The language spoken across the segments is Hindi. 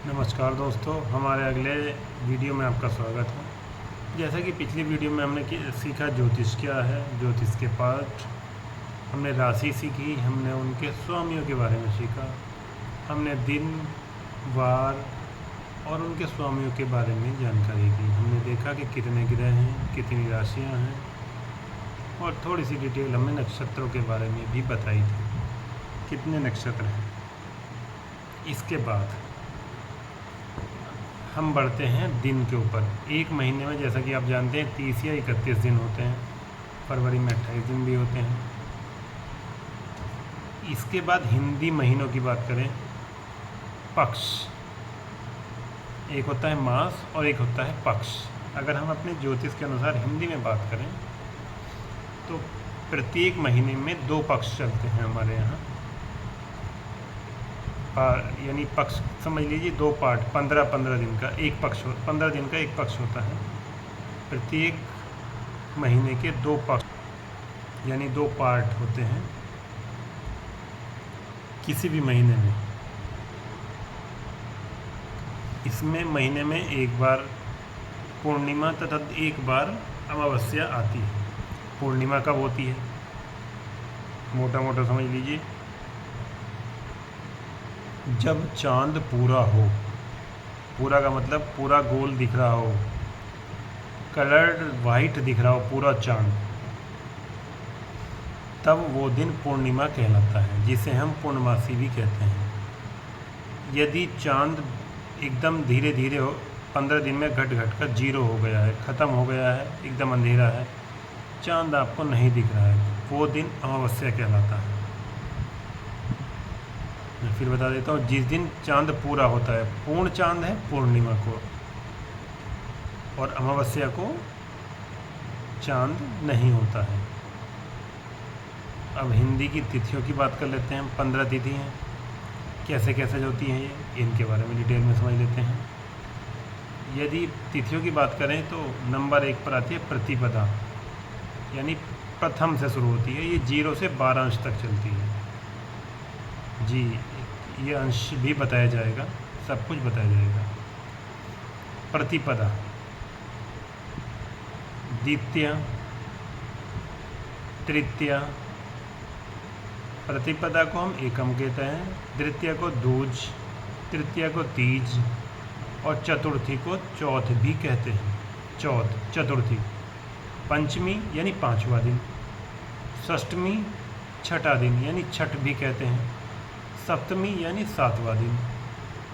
नमस्कार दोस्तों, हमारे अगले वीडियो में आपका स्वागत है। जैसा कि पिछली वीडियो में हमने सीखा ज्योतिष क्या है, ज्योतिष के पाठ, हमने राशि सीखी, हमने उनके स्वामियों के बारे में सीखा, हमने दिन वार और उनके स्वामियों के बारे में जानकारी दी। हमने देखा कि कितने ग्रह हैं, कितनी राशियां हैं और थोड़ी सी डिटेल हमने नक्षत्रों के बारे में भी बताई थी, कितने नक्षत्र हैं। इसके बाद हम बढ़ते हैं दिन के ऊपर। एक महीने में जैसा कि आप जानते हैं 30 या 31 दिन होते हैं, फरवरी में 28 दिन भी होते हैं। इसके बाद हिंदी महीनों की बात करें, पक्ष, एक होता है मास और एक होता है पक्ष। अगर हम अपने ज्योतिष के अनुसार हिंदी में बात करें तो प्रत्येक महीने में 2 पक्ष चलते हैं हमारे यहाँ, यानी पक्ष समझ लीजिए 2 पार्ट, 15-15 दिन का एक पक्ष, 15 दिन का एक पक्ष होता है। प्रत्येक महीने के 2 पक्ष यानी 2 पार्ट होते हैं किसी भी महीने में। इसमें महीने में एक बार पूर्णिमा तथा एक बार अमावस्या आती है। पूर्णिमा कब होती है, मोटा मोटा समझ लीजिए, जब चांद पूरा हो, पूरा का मतलब पूरा गोल दिख रहा हो, कलर्ड वाइट दिख रहा हो पूरा चांद, तब वो दिन पूर्णिमा कहलाता है, जिसे हम पूर्णमासी भी कहते हैं। यदि चांद एकदम धीरे धीरे हो, 15 दिन में घट घट कर 0 हो गया है, ख़त्म हो गया है, एकदम अंधेरा है, चांद आपको नहीं दिख रहा है, वो दिन अमावस्या कहलाता है। मैं फिर बता देता हूँ, जिस दिन चांद पूरा होता है, पूर्ण चांद है पूर्णिमा को, और अमावस्या को चांद नहीं होता है। अब हिंदी की तिथियों की बात कर लेते हैं। 15 तिथि हैं, कैसे कैसे होती हैं ये, इनके बारे में डिटेल में समझ लेते हैं। यदि तिथियों की बात करें तो नंबर 1 पर आती है प्रतिपदा, यानी प्रथम से शुरू होती है। ये 0 से 12 अंश तक चलती है। जी, ये अंश भी बताया जाएगा, सब कुछ बताया जाएगा। प्रतिपदा, द्वितीया, तृतीया, प्रतिपदा को हम एकम कहते हैं, द्वितीया को दूज, तृतीया को तीज और चतुर्थी को चौथ भी कहते हैं। चौथ, चतुर्थी। पंचमी यानी 5वां दिन, षष्ठमी छठा दिन यानी छठ भी कहते हैं, सप्तमी यानी 7वां दिन,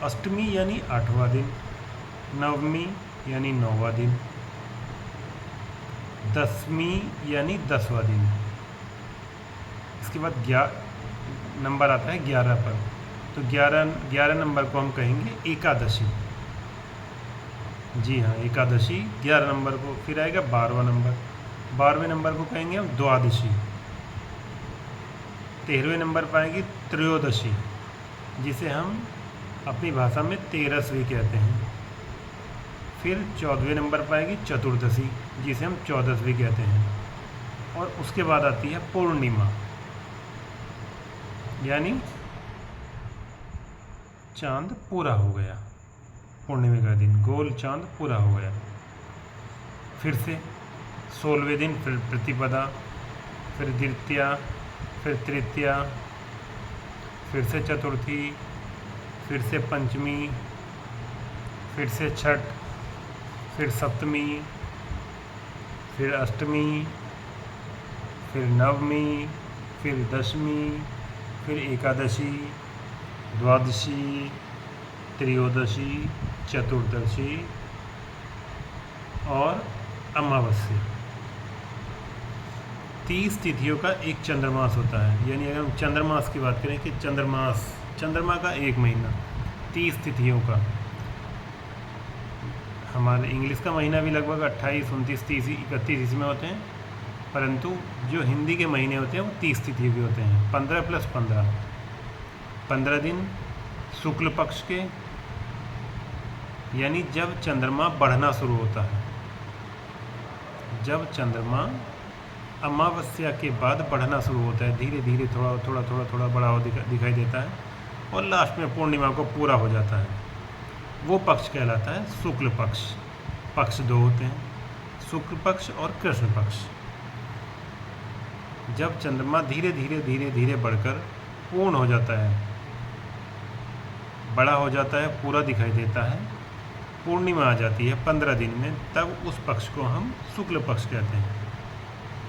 अष्टमी यानी 8वां दिन, नवमी यानी 9वां दिन, दसवीं यानी 10वां दिन। इसके बाद नंबर आता है 11 पर, तो 11 नंबर को हम कहेंगे एकादशी। जी हाँ, एकादशी 11 नंबर को। फिर आएगा 12वां नंबर, 12वें नंबर को कहेंगे हम द्वादशी। 13वें नंबर पर आएगी त्रयोदशी, जिसे हम अपनी भाषा में तेरसवीं कहते हैं। फिर 14वें नंबर पर आएगी चतुर्दशी, जिसे हम 14वीं कहते हैं। और उसके बाद आती है पूर्णिमा, यानी चांद पूरा हो गया, पूर्णिमा का दिन, गोल चांद पूरा हो गया। फिर से 16वें दिन फिर प्रतिपदा, फिर द्वितीया, फिर तृतीया, फिर से चतुर्थी, फिर से पंचमी, फिर से छठ, फिर सप्तमी, फिर अष्टमी, फिर नवमी, फिर दशमी, फिर एकादशी, द्वादशी, त्रयोदशी, चतुर्दशी और अमावस्या। 30 तिथियों का एक चंद्रमास होता है। यानी अगर हम चंद्रमास की बात करें कि चंद्रमा का एक महीना, 30 तिथियों का। हमारे इंग्लिश का महीना भी लगभग 28, 29, 30, 31 इसमें होते हैं, परंतु जो हिंदी के महीने होते हैं वो 30 तिथि के होते हैं। 15 + 15, 15 दिन शुक्ल पक्ष के, यानी जब चंद्रमा बढ़ना शुरू होता है। जब चंद्रमा अमावस्या के बाद बढ़ना शुरू होता है, धीरे धीरे थोड़ा थोड़ा बड़ा हो दिखाई देता है, और लास्ट में पूर्णिमा को पूरा हो जाता है। वो पक्ष कहलाता है शुक्ल पक्ष। पक्ष दो होते हैं, शुक्ल पक्ष और कृष्ण पक्ष। जब चंद्रमा धीरे धीरे धीरे धीरे बढ़कर पूर्ण हो जाता है, बड़ा हो जाता है, पूरा दिखाई देता है, पूर्णिमा आ जाती है 15 दिन में, तब उस पक्ष को हम शुक्ल पक्ष कहते हैं।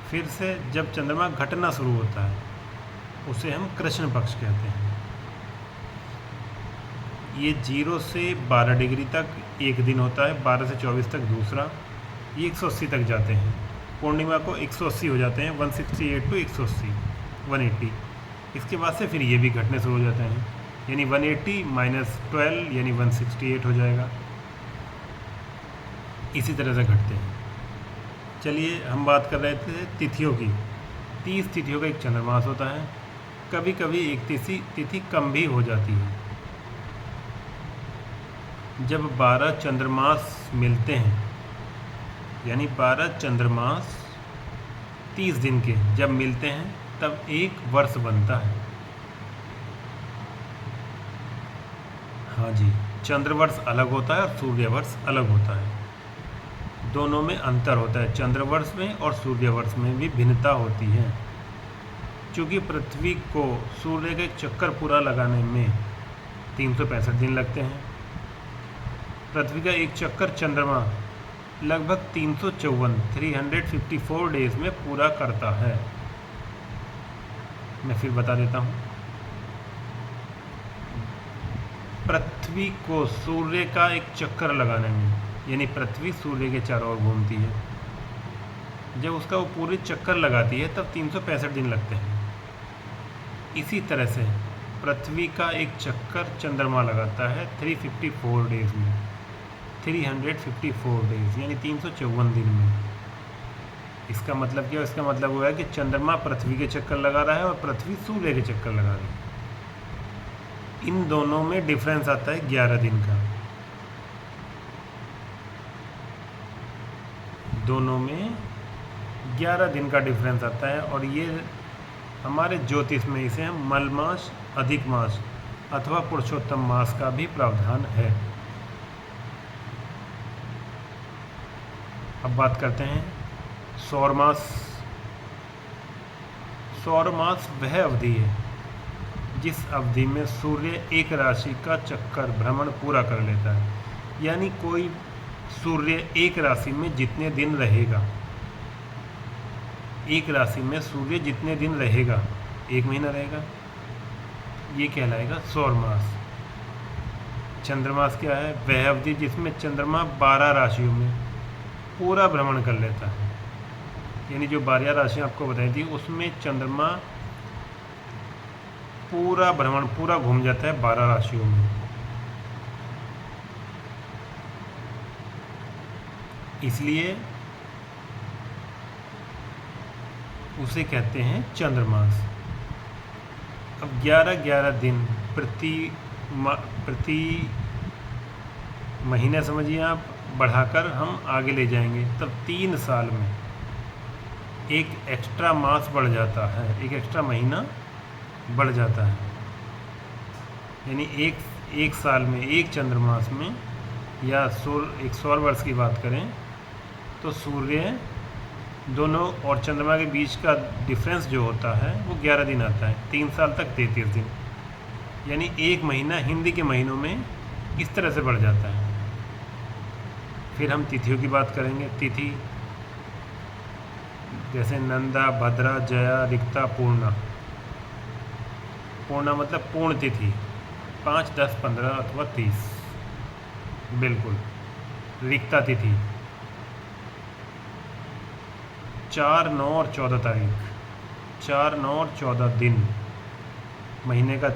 फिर से जब चंद्रमा घटना शुरू होता है उसे हम कृष्ण पक्ष कहते हैं। ये 0 से 12 डिग्री तक एक दिन होता है, 12 से 24 तक दूसरा, ये 180 तक जाते हैं। पूर्णिमा को 180 हो जाते हैं, 168 टू 180 180। इसके बाद से फिर ये भी घटने शुरू हो जाते हैं, यानी 180 माइनस 12 यानी 168 हो जाएगा। इसी तरह से घटते हैं। चलिए हम बात कर रहे थे तिथियों की। 30 तिथियों का एक चंद्रमास होता है। कभी कभी एक तिथि कम भी हो जाती है। जब 12 चंद्रमास मिलते हैं, यानी 12 चंद्रमास 30 दिन के जब मिलते हैं, तब एक वर्ष बनता है। हाँ जी, चंद्रवर्ष अलग होता है और सूर्यवर्ष अलग होता है। दोनों में अंतर होता है। चंद्रवर्ष में और सूर्यवर्ष में भी भिन्नता होती है। चूँकि पृथ्वी को सूर्य का एक चक्कर पूरा लगाने में 365 दिन लगते हैं, पृथ्वी का एक चक्कर चंद्रमा लगभग 354 डेज में पूरा करता है। मैं फिर बता देता हूँ। पृथ्वी को सूर्य का एक चक्कर लगाने में, यानी पृथ्वी सूर्य के चारों ओर घूमती है, जब उसका वो पूरे चक्कर लगाती है तब 365 दिन लगते हैं। इसी तरह से पृथ्वी का एक चक्कर चंद्रमा लगाता है 354 डेज में, 354 डेज यानी 354 दिन में। इसका मतलब क्या? इसका मतलब हुआ है कि चंद्रमा पृथ्वी के चक्कर लगा रहा है और पृथ्वी सूर्य के चक्कर लगा रही है। इन दोनों में डिफरेंस आता है 11 दिन का। दोनों में 11 दिन का डिफरेंस आता है, और ये हमारे ज्योतिष में इसे हम मलमास, अधिक मास अथवा पुरुषोत्तम मास का भी प्रावधान है। अब बात करते हैं सौर मास। सौर मास वह अवधि है जिस अवधि में सूर्य एक राशि का चक्कर भ्रमण पूरा कर लेता है। यानी कोई सूर्य एक राशि में जितने दिन रहेगा, एक राशि में सूर्य जितने दिन रहेगा, 1 महीना रहेगा, ये कहलाएगा सौर मास। चंद्रमास क्या है? वह अवधि जिसमें चंद्रमा 12 राशियों में पूरा भ्रमण कर लेता है। यानी जो 12 राशियाँ आपको बताई थी उसमें चंद्रमा पूरा भ्रमण पूरा घूम जाता है 12 राशियों में। इसलिए उसे कहते हैं चंद्रमास। अब 11-11 दिन प्रति महीने समझिए आप, बढ़ाकर हम आगे ले जाएंगे, तब 3 साल में एक एक्स्ट्रा मास बढ़ जाता है, एक एक्स्ट्रा महीना बढ़ जाता है। यानी एक साल में, एक चंद्रमास में, या एक सौर वर्ष की बात करें तो सूर्य दोनों और चंद्रमा के बीच का डिफरेंस जो होता है वो 11 दिन आता है। 3 साल तक 33 दिन, यानी 1 महीना हिंदी के महीनों में इस तरह से बढ़ जाता है। फिर हम तिथियों की बात करेंगे। तिथि जैसे नंदा, भद्रा, जया, रिक्ता, पूर्णा। पूर्णा मतलब पूर्ण तिथि, 5, 10, 15 अथवा 30। बिल्कुल। रिक्ता तिथि 4, 9 और 14 तारीख। 4, 9 और 14 दिन, महीने का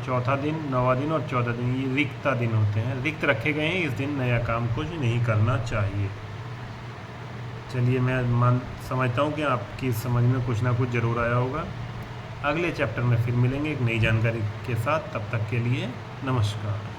चौथा दिन, 9वां दिन और 14 दिन, ये रिक्ता दिन होते हैं। रिक्त रखे गए हैं, इस दिन नया काम कुछ नहीं करना चाहिए। चलिए, मैं समझता हूँ कि आपकी समझ में कुछ ना कुछ ज़रूर आया होगा। अगले चैप्टर में फिर मिलेंगे एक नई जानकारी के साथ। तब तक के लिए नमस्कार।